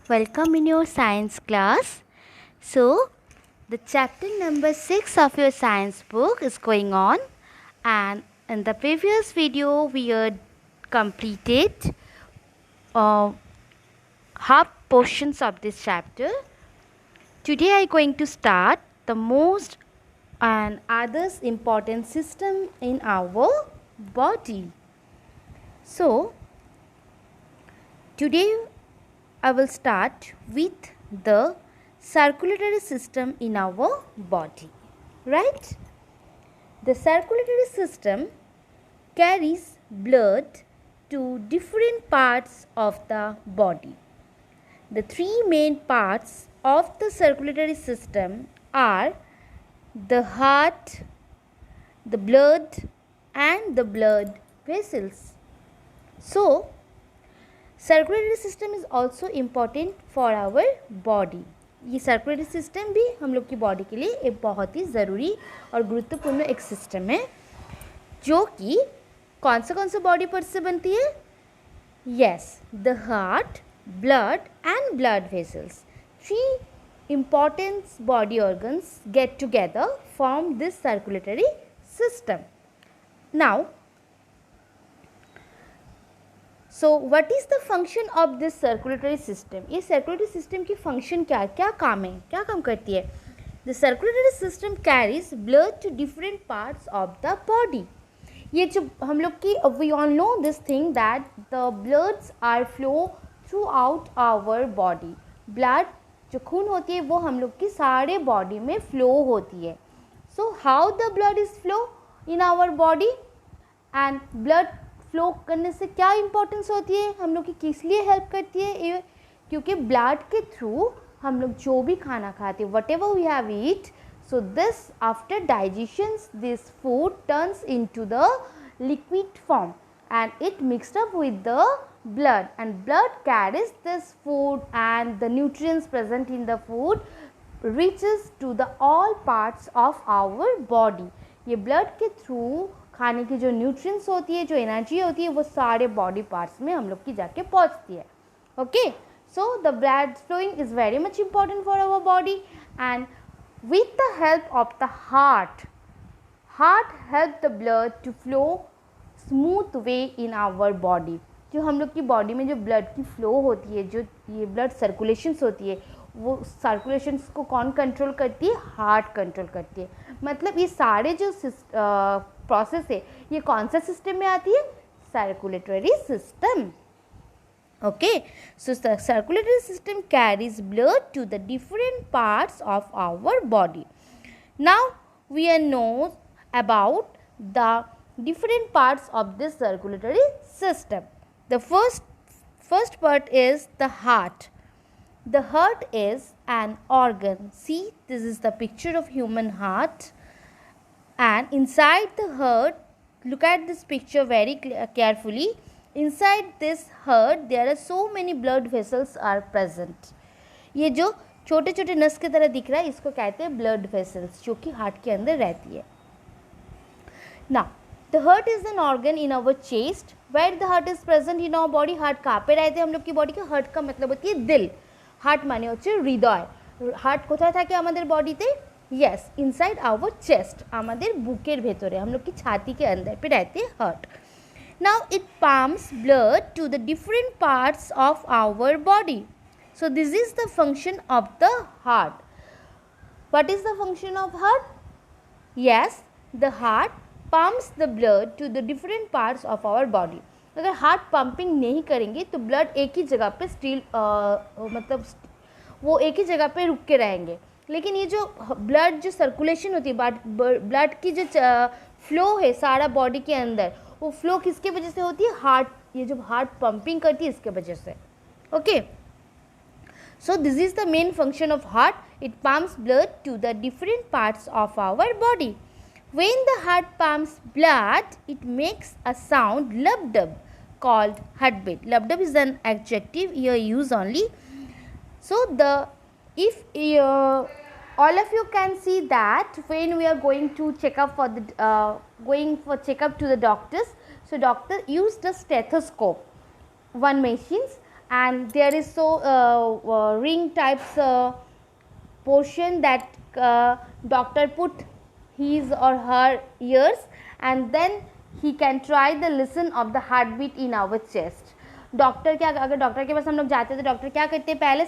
Welcome in your science class. So, the chapter number 6 of your science book is going on, and in the previous video we had completed uh, half portions of this chapter. Today I am going to start the most and others important system in our body. So, today I will start with the circulatory system in our body, right? The circulatory system carries blood to different parts of the body. The three main parts of the circulatory system are the heart, the blood, and the blood vessels. So, circulatory system is also important for our body. ये circulatory system भी हम लोग की body के लिए एक बहुत ही ज़रूरी और गुरुत्वपूर्ण एक सिस्टम है जो कि कौन सा बॉडी पार्ट से बनती है. Yes, the heart, blood and blood vessels, three important body organs get together form this circulatory system. Now, so what is the function of this circulatory system? ये circulatory system की function क्या काम है, क्या काम करती है? The circulatory system carries blood to different parts of the body. ये जो हम लोग की we all know this thing that the bloods are flow throughout our body. Blood जो खून होती है वो हम लोग की सारे बॉडी में फ्लो होती है. So how the blood is flow in our body and blood flow करने से क्या इम्पोर्टेंस होती है, हम लोग की किस लिए हेल्प करती है? क्योंकि ब्लड के थ्रू हम लोग जो भी खाना खाते हैं, whatever we have eat, so this after digestion this food turns into the liquid form and it mixed up with the blood, and blood carries this food and the nutrients present in the food reaches to the all parts of our body. ये blood के through खाने की जो nutrients होती है, जो energy होती है, वो सारे body parts में हम लोग की जाके पहुँचती है. Okay, so the blood flowing is very much important for our body, and with the help of the heart help the blood to flow smooth way in our body. जो हम लोग की बॉडी में जो ब्लड की flow होती है, जो ये ब्लड सर्कुलेशंस होती है, वो सर्कुलेशंस को कौन कंट्रोल करती है? हार्ट कंट्रोल करती है. मतलब ये सारे जो प्रोसेस है ये कौन सा सिस्टम में आती है? Circulatory system. Okay, so circulatory system carries blood to the different parts of our body. Now we are know about the different parts of this circulatory system. The first part is the heart. The heart is an organ. See, this is the picture of human heart, and inside the heart, look at this picture very carefully. Inside this heart there are so many blood vessels are present. ये जो छोटे छोटे नस की तरह दिख रहा है इसको कहते हैं ब्लड वेसल्स, जो कि हार्ट के अंदर रहती है. Now, the heart is an organ in our chest. Where the heart is present in our body? Heart कहाँ पे रहते हैं हम लोग की बॉडी के? हार्ट का मतलब होती है दिल. हार्ट माने होते हैं हृदय. हार्ट কোথায় থাকে আমাদের বডিতে? Yes, inside our chest. আমাদের বুকের ভেতরে, हम लोग की छाती के अंदर पे रहते हैं heart. Now it pumps blood to the different parts of our body. So this is the function of the heart. What is the function of heart? Yes, the heart pumps the blood to the different parts of our body. अगर heart pumping नहीं करेंगे तो blood एक ही जगह पे steel मतलब वो एक ही जगह पे रुक के रहेंगे. लेकिन ये जो ब्लड जो सर्कुलेशन होती है, ब्लड की जो फ्लो है सारा बॉडी के अंदर, वो फ्लो किसके वजह से होती है? हार्ट. ये जो हार्ट पंपिंग करती है इसके वजह से. Okay, so this is the main function of heart. It pumps blood to the different parts of our body. When the heart pumps blood, it makes a sound lub-dub called heartbeat. Lub-dub is an adjective here used only. So if all of you can see that when we are going to check up for the going for checkup to the doctors, so doctor used a stethoscope, one machines, and there is ring types portion that doctor put his or her ears, and then he can try the listen of the heartbeat in our chest. Doctor क्या, अगर doctor के पास हम लोग जाते हैं तो doctor क्या करते हैं, पहले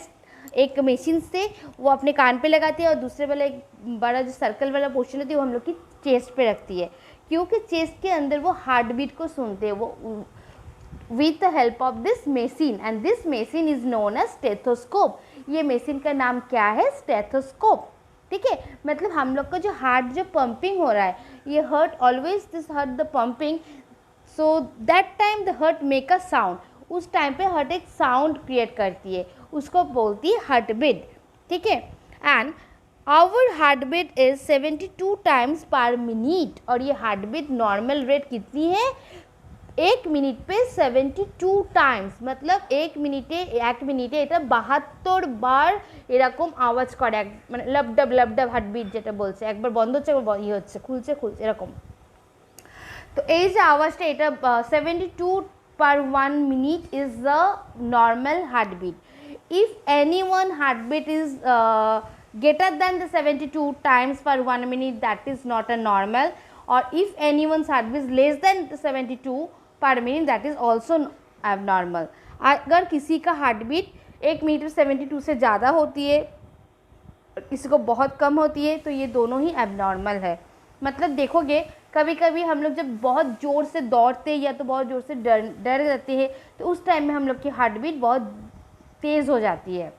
एक मशीन से वो अपने कान पे लगाती है और दूसरे वाला एक बड़ा जो सर्कल वाला पोर्शन होती है वो हम लोग की चेस्ट पे रखती है, क्योंकि चेस्ट के अंदर वो हार्ट बीट को सुनते हैं वो with the help of this machine, and this machine is known as stethoscope. ये मशीन का नाम क्या है, स्टेथोस्कोप. ठीक है, मतलब हम लोग का जो हार्ट जो पंपिंग हो रहा है, ये heart always this heart the pumping, so that time the heart make a sound. उस टाइम पे हार्ट एक साउंड क्रिएट करती है, उसको बोलती है हार्ट बीट. ठीक है, and our heart beat is 72 times per minute. और ये हार्ट बीट नॉर्मल रेट कितनी है, एक मिनट पे 72 টাইমস, मतलब এক মিনিটে এটা 72 বার এরকম আওয়াজ করে, মানে লবডব লবডব হার্টবিট যেটা বলছে, একবার বন্ধ হচ্ছে একবার ইয়ে হচ্ছে, খুলছে এরকম. তো এই যে আওয়াজটা এটা 72 per 1 minute is the normal heartbeat. If anyone heartbeat is greater than the 72 times per 1 minute, that is not a normal, or if anyone's heartbeat is less than 72 पर minute, that is also abnormal. अगर किसी का heart beat 1 minute 72 से ज़्यादा होती है, किसी को बहुत कम होती है, तो ये दोनों ही एबनॉर्मल है. मतलब देखोगे कभी कभी हम लोग जब बहुत ज़ोर से दौड़ते या तो बहुत ज़ोर से डर जाते हैं, तो उस टाइम में हम लोग की हार्ट बीट बहुत तेज़ हो जाती है,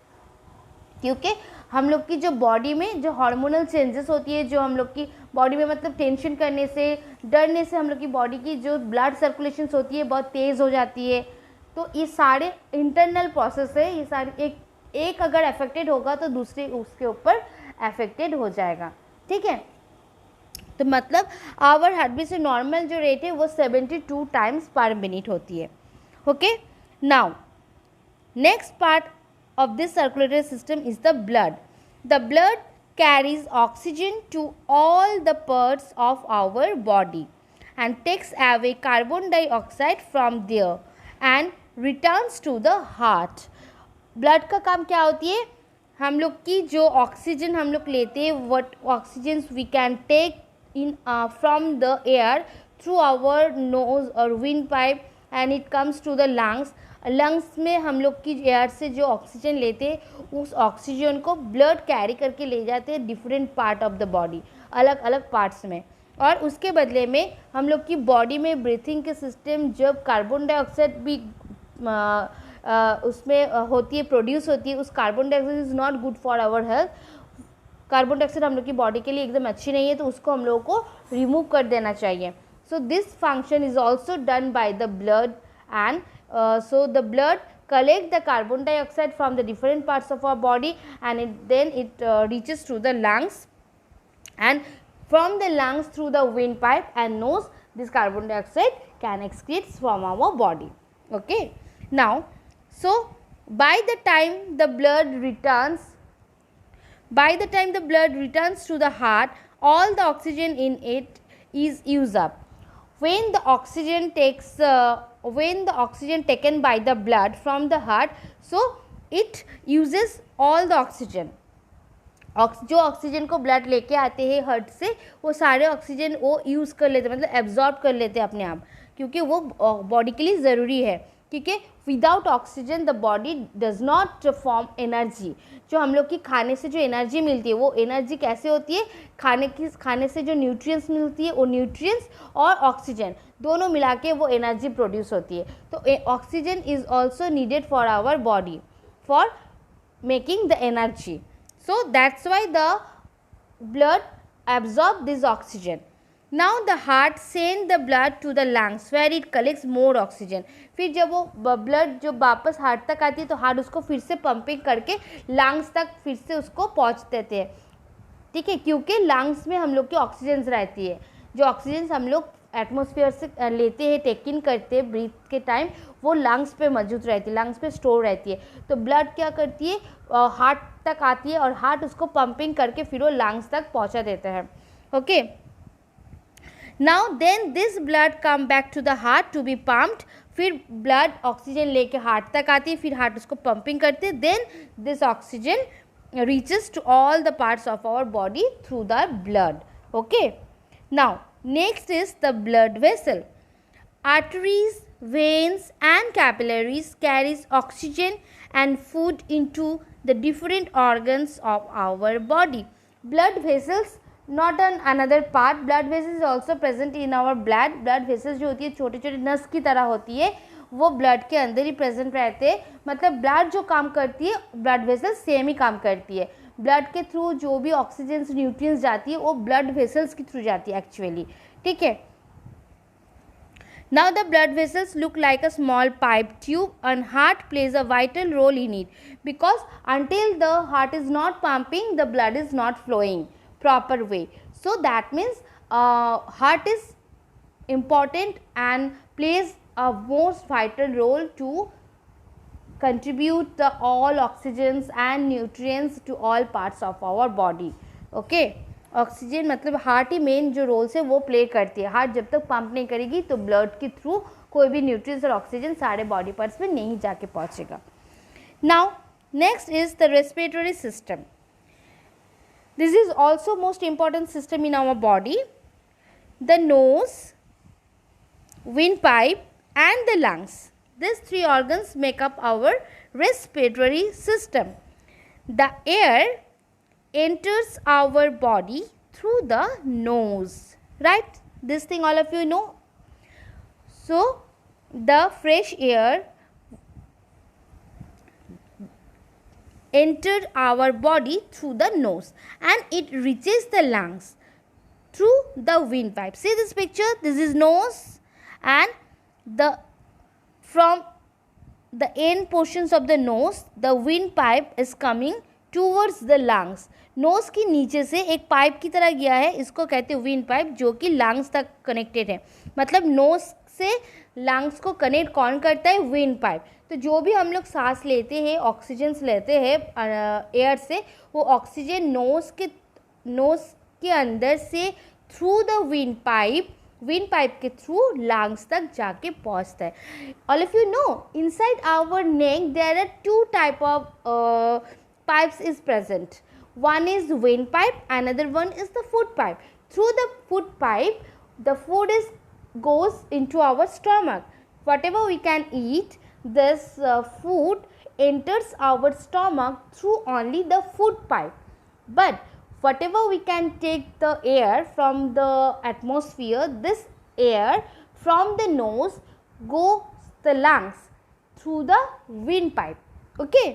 क्योंकि हम लोग की जो बॉडी में जो हार्मोनल चेंजेस होती है, जो हम लोग की बॉडी में मतलब टेंशन करने से, डरने से हम लोग की बॉडी की जो ब्लड सर्कुलेशंस होती है बहुत तेज़ हो जाती है. तो ये सारे इंटरनल प्रोसेस है, ये सारे एक अगर अफेक्टेड होगा तो दूसरे उसके ऊपर अफेक्टेड हो जाएगा. ठीक है, तो मतलब आवर हार्ट बीट से नॉर्मल जो रेट है वो 72 टाइम्स पर मिनट होती है. Okay, now next part of this circulatory system is the blood. The blood carries oxygen to all the parts of our body and takes away carbon dioxide from there and returns to the heart. Blood का काम क्या होती है, हम लोग की जो oxygen हम लोग लेते हैं, what oxygens we can take in from the air through our nose or windpipe and it comes to the lungs. Lungs में हम लोग की एयर से जो ऑक्सीजन लेते हैं, उस ऑक्सीजन को ब्लड कैरी करके ले जाते हैं different part of the body, अलग अलग पार्ट्स में. और उसके बदले में हम लोग की बॉडी में ब्रीथिंग के सिस्टम, जब कार्बन डाइऑक्साइड भी उसमें होती है, प्रोड्यूस होती है, उस carbon dioxide is not good for our health. Carbon dioxide हम लोग की बॉडी के लिए एकदम अच्छी नहीं है, तो उसको हम लोगों को रिमूव कर देना चाहिए. So this function is also done by the blood, and so the blood collect the carbon dioxide from the different parts of our body, and then it reaches to the lungs, and from the lungs through the windpipe and nose, this carbon dioxide can excrete from our body. Okay, now so by the time the blood returns to the heart, all the oxygen in it is used up. When the oxygen taken by the blood from the heart, so it uses all the oxygen. जो oxygen को blood लेके आते हैं heart से, वो सारे oxygen वो use कर लेते हैं, मतलब एब्जॉर्ब कर लेते हैं अपने आप, क्योंकि वो बॉडी के लिए ज़रूरी है. क्योंकि without oxygen the body does not form energy. जो हम लोग की खाने से जो एनर्जी मिलती है, वो एनर्जी कैसे होती है, खाने से जो न्यूट्रिएंट्स मिलती है, वो न्यूट्रिएंट्स और ऑक्सीजन दोनों मिला के वो एनर्जी प्रोड्यूस होती है. तो oxygen is also needed for our body for making the energy. So that's why the blood absorb this oxygen. Now the heart send the blood to the lungs where it collects more oxygen. फिर जब वो blood जो वापस heart तक आती है, तो heart उसको फिर से पंपिंग करके लंग्स तक फिर से उसको पहुँच देते हैं. ठीक है, क्योंकि लंग्स में हम लोग की ऑक्सीजन रहती है, जो ऑक्सीजन हम लोग एटमॉस्फेयर से लेते हैं, टेक इन करते हैं ब्रीथ के टाइम, वो लंग्स पे मौजूद रहती है, लंग्स पे स्टोर रहती है. तो ब्लड क्या करती है, हार्ट तक आती है और हार्ट उसको पंपिंग करके फिर वो लंग्स तक पहुंचा देता है. Okay, Now then this blood come back to the heart to be pumped. फिर blood ऑक्सीजन लेके हार्ट तक आती है, फिर हार्ट उसको पंपिंग करते हैं. Then this oxygen reaches to all the parts of our body through the blood. Okay. Now next is the blood vessel. Arteries, veins and capillaries carries oxygen and food into the different organs of our body. Blood vessels not an another part. Blood vessels is also present in our blood. Blood vessels जो होती है छोटे छोटे नस की तरह होती है, वो ब्लड के अंदर ही प्रेजेंट रहते हैं. मतलब ब्लड जो काम करती है ब्लड वेसल्स सेम ही काम करती है. ब्लड के थ्रू जो भी ऑक्सीजन न्यूट्रिएंट्स जाती है वो ब्लड वेसल्स के थ्रू जाती है एक्चुअली. ठीक है. Now the blood vessels look like a small pipe tube and heart plays a vital role in it, because until the heart is not pumping, the blood is not flowing proper way. So that means heart is important and plays a most vital role to contribute the all oxygens and nutrients to all parts of our body. Okay. Oxygen मतलब heart ही main जो roles है वो play करती है. Heart जब तक pump नहीं करेगी तो ब्लड के थ्रू कोई भी न्यूट्रिएंट्स और ऑक्सीजन सारे बॉडी पार्ट्स में नहीं जाके पहुंचेगा. Now next is the respiratory system. This is also most important system in our body. The nose, windpipe and the lungs. These three organs make up our respiratory system. The air enters our body through the nose, right? This thing all of you know. So the fresh air entered our body through the nose and it reaches the lungs through the windpipe. See this picture, this is nose and from the end portions of the nose the windpipe is coming towards the lungs. Nose की नीचे से एक pipe की तरह गया है, इसको कहते हैं विंड पाइप, जो कि लंग्स तक कनेक्टेड है. मतलब नोज़ से लंग्स को कनेक्ट कौन करता है? Wind pipe. तो जो भी हम लोग सांस लेते हैं, ऑक्सीजन लेते हैं एयर से, वो ऑक्सीजन नोज़ के अंदर से थ्रू द विंड पाइप के थ्रू लंग्स तक जाके पहुंचता है. All of you know inside our neck there are two type of pipes is present. One is windpipe, another one is the food pipe. Through the food pipe, the food goes into our stomach. Whatever we can eat, this food enters our stomach through only the food pipe. But whatever we can take the air from the atmosphere, this air from the nose goes the lungs through the windpipe. Okay.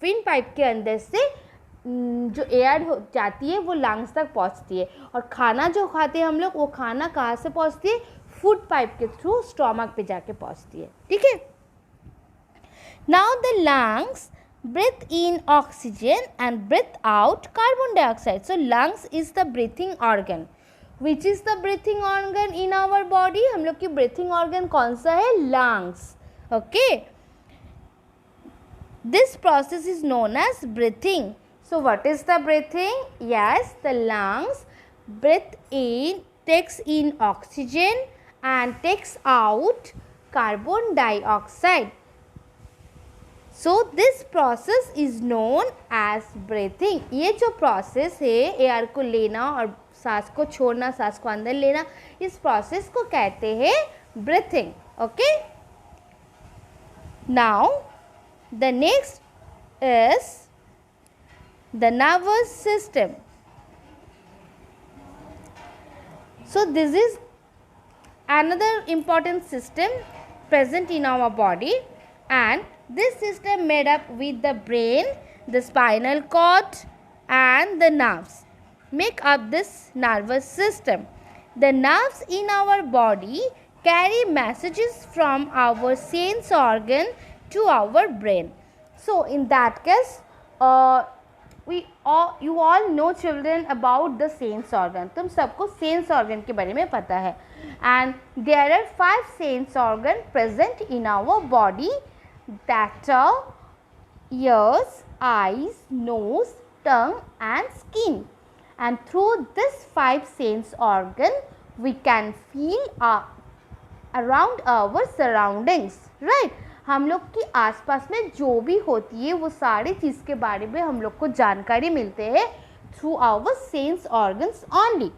Wind pipe के अंदर से जो air जाती है वो lungs तक पहुंचती है. और खाना जो खाते हैं हम लोग, वो खाना कहाँ से पहुंचती है? फूड पाइप के थ्रू स्टोमक पे जाके पहुंचती है. ठीक है. Now the lungs breathe in oxygen and breathe out carbon dioxide. So lungs is the breathing organ. Which is the breathing organ in our body? हम लोग की ब्रीथिंग ऑर्गन कौन सा है? Lungs. Okay. This process is known as breathing. So what is the breathing? Yes, the lungs breathe in, takes in oxygen and takes out carbon dioxide. So this process is known as breathing. ये जो process है air को लेना और सांस को छोड़ना, सांस को अंदर लेना, इस process को कहते हैं breathing. Okay? Now the next is the nervous system. So this is another important system present in our body, and this system made up with the brain, the spinal cord and the nerves make up this nervous system. The nerves in our body carry messages from our sense organ to our brain. So in that case you all know children about the sense organ. तुम सबको sense organ के बारे में पता है. And there are 5 sense organ present in our body, that are ears, eyes, nose, tongue and skin. And through this 5 sense organ we can feel around our surroundings, right? हम लोग की आसपास में जो भी होती है वो सारी चीज़ के बारे में हम लोग को जानकारी मिलते हैं through our sense organs only.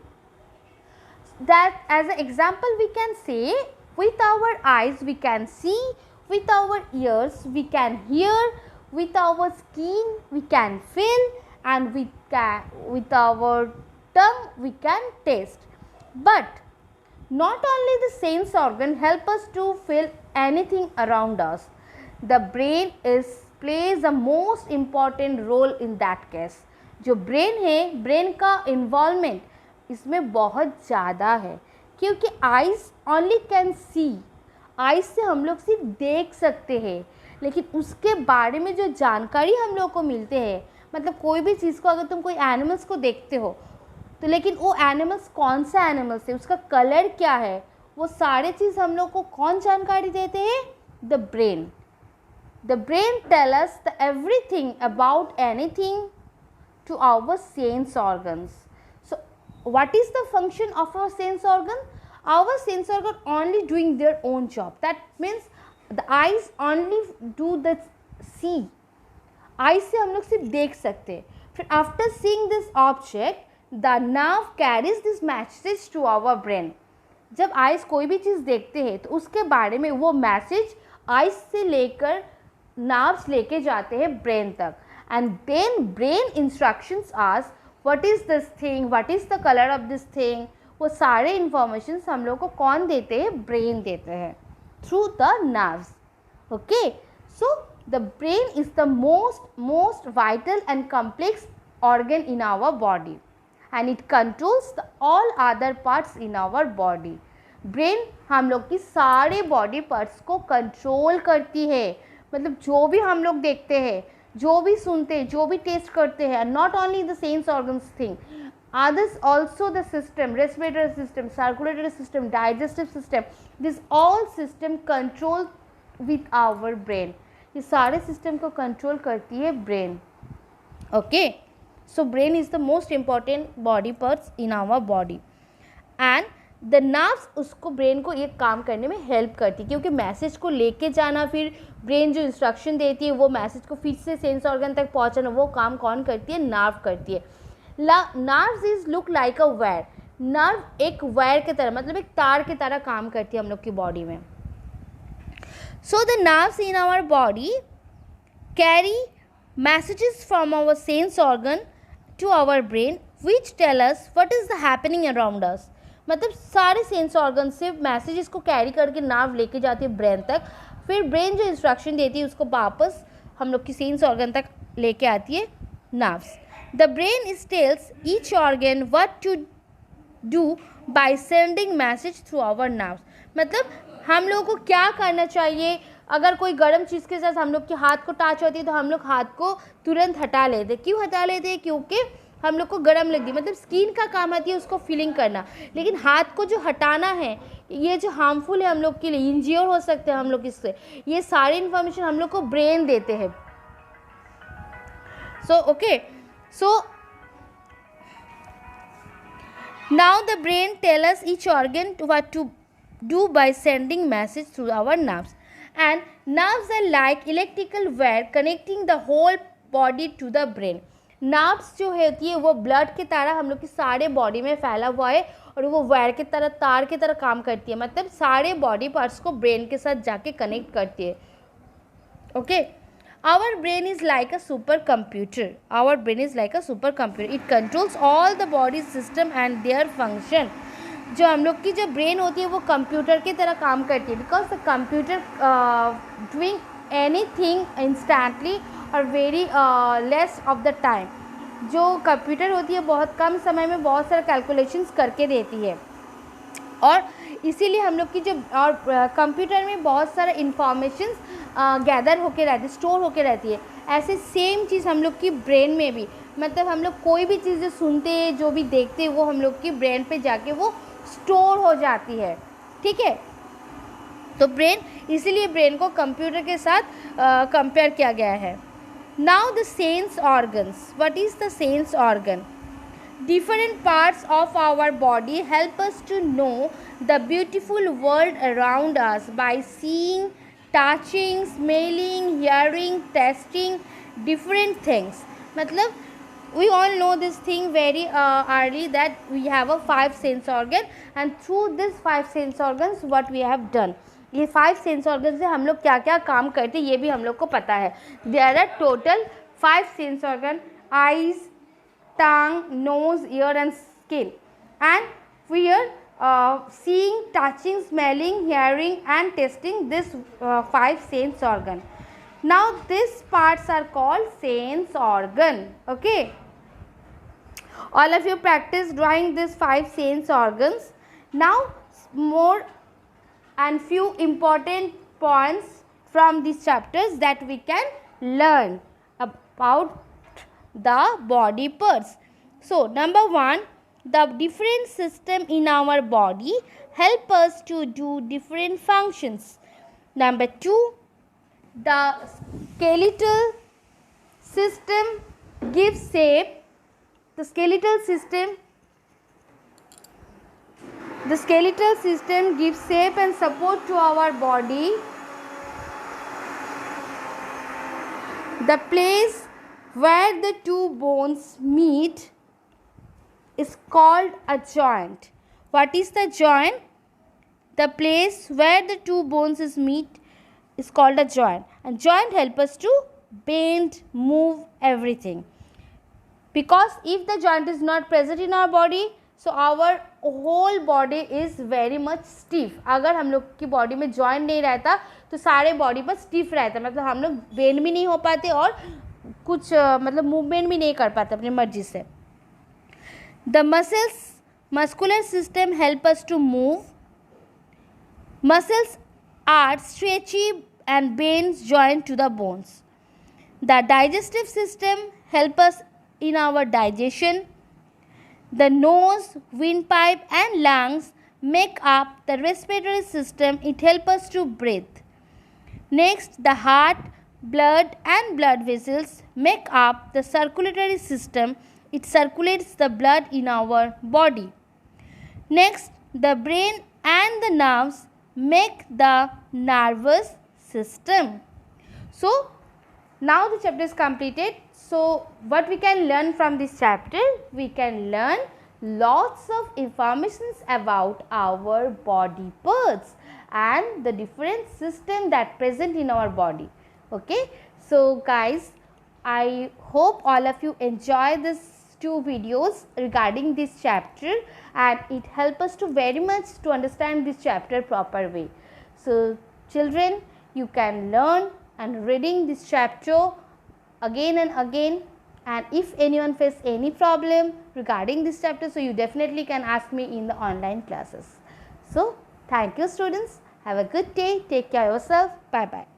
That as an example we can say, with our eyes we can see, with our ears we can hear, with our skin we can feel, and with our tongue we can taste. But not only the sense organ help us to feel anything around us, the brain plays a most important role in that case. जो brain है, brain का involvement इसमें बहुत ज़्यादा है, क्योंकि eyes only can see, eyes से हम लोग सिर्फ देख सकते हैं, लेकिन उसके बारे में जो जानकारी हम लोग को मिलते हैं, मतलब कोई भी चीज़ को अगर तुम कोई एनिमल्स को देखते हो तो लेकिन वो एनिमल्स कौन सा एनिमल्स है, उसका कलर क्या है, वो सारे चीज़ हम लोग को कौन जानकारी देते हैं? The brain. The brain tell us the everything about anything to our sense organs. So what is the function of our sense organ? Our sense organ only doing their own job. That means the eyes only do the see. Eyes से हम लोग सिर्फ देख सकते हैं. फिर after seeing this object, the nerve carries this message to our brain. जब eyes कोई भी चीज़ देखते हैं तो उसके बारे में वो मैसेज eyes से लेकर nerves लेके जाते हैं ब्रेन तक. And then brain instructions us what is this thing, what is the color of this thing. वो सारे informations हम लोग को कौन देते हैं? ब्रेन देते हैं through the nerves. Okay, so the brain is the most vital and complex organ in our body, and it controls all other parts in our body. Brain हम लोग की सारे बॉडी पार्ट्स को कंट्रोल करती है, मतलब जो भी हम लोग देखते हैं, जो भी सुनते हैं, जो भी टेस्ट करते हैं, not only the sense organs thing, others also the system, respiratory system, circulatory system, digestive system, this all system control with our brain. ये सारे सिस्टम को कंट्रोल करती है brain. Okay, so brain is the most important body parts in our body, and the nerves उसको brain को ये काम करने में हेल्प करती है, क्योंकि मैसेज को लेके जाना, फिर ब्रेन जो इंस्ट्रक्शन देती है वो मैसेज को फिर से सेंस ऑर्गन तक पहुंचाना, वो काम कौन करती है? नर्व करती है. Nerves is look like a wire. Nerve एक वायर की तरह, मतलब एक तार की तरह काम करती है हम लोग की बॉडी में. So the nerves in our body carry messages from our sense organ to our brain which tell us what is the happening around us. मतलब सारे सेंस ऑर्गन से मैसेजेस को कैरी करके नर्व लेके जाती है ब्रेन तक, फिर ब्रेन जो इंस्ट्रक्शन देती है उसको वापस हम लोग की सेंस ऑर्गन तक लेके आती है nerves. The brain is tells each organ what to do by sending message through our nerves. मतलब हम लोगों को क्या करना चाहिए. अगर कोई गर्म चीज़ के साथ हम लोग के हाथ को टच होती है तो हम लोग हाथ को तुरंत हटा लेते. क्यों हटा लेते हैं? क्योंकि हम लोग को गर्म लग गई, मतलब स्किन का काम आती है उसको फीलिंग करना, लेकिन हाथ को जो हटाना है ये जो हार्मफुल है हम लोग के लिए, इंज्योर हो सकते हैं हम लोग इससे, ये सारी इन्फॉर्मेशन हम लोग को ब्रेन देते हैं. So okay, so now the brain tell us each organ what to do by sending message through our nerves, and nerves are like electrical wire connecting the whole body to the brain. nerves जो होती है वो blood की तरह हम लोग की सारे बॉडी में फैला हुआ है, और वो वायर की तरह, तार की तरह काम करती है, मतलब सारे बॉडी पार्ट्स को ब्रेन के साथ जाके कनेक्ट करती है. Okay, our brain is like a super computer. Our brain is like a super computer. It controls all the body system and their function. जो हम लोग की जो ब्रेन होती है वो कंप्यूटर की तरह काम करती है, because the computer doing anything instantly और very less of the time. जो कंप्यूटर होती है बहुत कम समय में बहुत सारे कैलकुलेशंस करके देती है, और इसीलिए हम लोग की जो और कंप्यूटर में बहुत सारा इंफॉर्मेशंस गैदर होके रहती है, स्टोर होके रहती है. ऐसे सेम चीज़ हम लोग की ब्रेन में भी, मतलब हम लोग कोई भी चीज़ जो सुनते हैं, जो भी देखते हैं, वो हम लोग की ब्रेन पे जाके वो स्टोर हो जाती है. ठीक है, तो ब्रेन, इसीलिए ब्रेन को कंप्यूटर के साथ कंपेयर किया गया है. Now the sense organs. What is the sense organ? Different parts of our body help us to know the beautiful world around us by seeing, touching, smelling, hearing, tasting different things. मतलब we all know this thing very early that we have a 5 sense organ, and through this 5 sense organs what we have done. ये 5 sense organ से हम लोग क्या क्या काम करते हैं ये भी हम लोग को पता है. There are total 5 sense organ: eyes, tongue, nose, ear and skin. And we are seeing, touching, smelling, hearing and tasting this 5 sense organ. Now these parts are called sense organ. Okay, all of you practice drawing these 5 sense organs. Now more and few important points from these chapters that we can learn about the body parts. So number 1, the different system in our body help us to do different functions. Number 2, the skeletal system gives shape. The skeletal system gives shape and support to our body. The place where the two bones meet is called a joint. What is the joint? The place where the two bones meet is called a joint. And joint help us to bend, move, everything. Because if the joint is not present in our body, so our whole body is very much stiff. अगर हम लोग की body में joint नहीं रहता तो सारे body पर स्टिफ रहता, मतलब हम लोग बेंड भी नहीं हो पाते और कुछ मतलब मूवमेंट भी नहीं कर पाते अपनी मर्जी से. The muscular system help us to move. Muscles are stretchy and bends joint to the bones. The digestive system help us in our digestion. The nose, windpipe and lungs make up the respiratory system. It helps us to breathe. Next, the heart, blood and blood vessels make up the circulatory system. It circulates the blood in our body. Next, the brain and the nerves make the nervous system. So, now the chapter is completed. So what we can learn from this chapter? We can learn lots of informations about our body parts and the different system that present in our body. Okay, so guys, I hope all of you enjoy these 2 videos regarding this chapter, and it help us to very much to understand this chapter proper way. So children, you can learn and reading this chapter again and again, and if anyone face any problem regarding this chapter, so you definitely can ask me in the online classes. So thank you students, have a good day, take care of yourself, bye bye.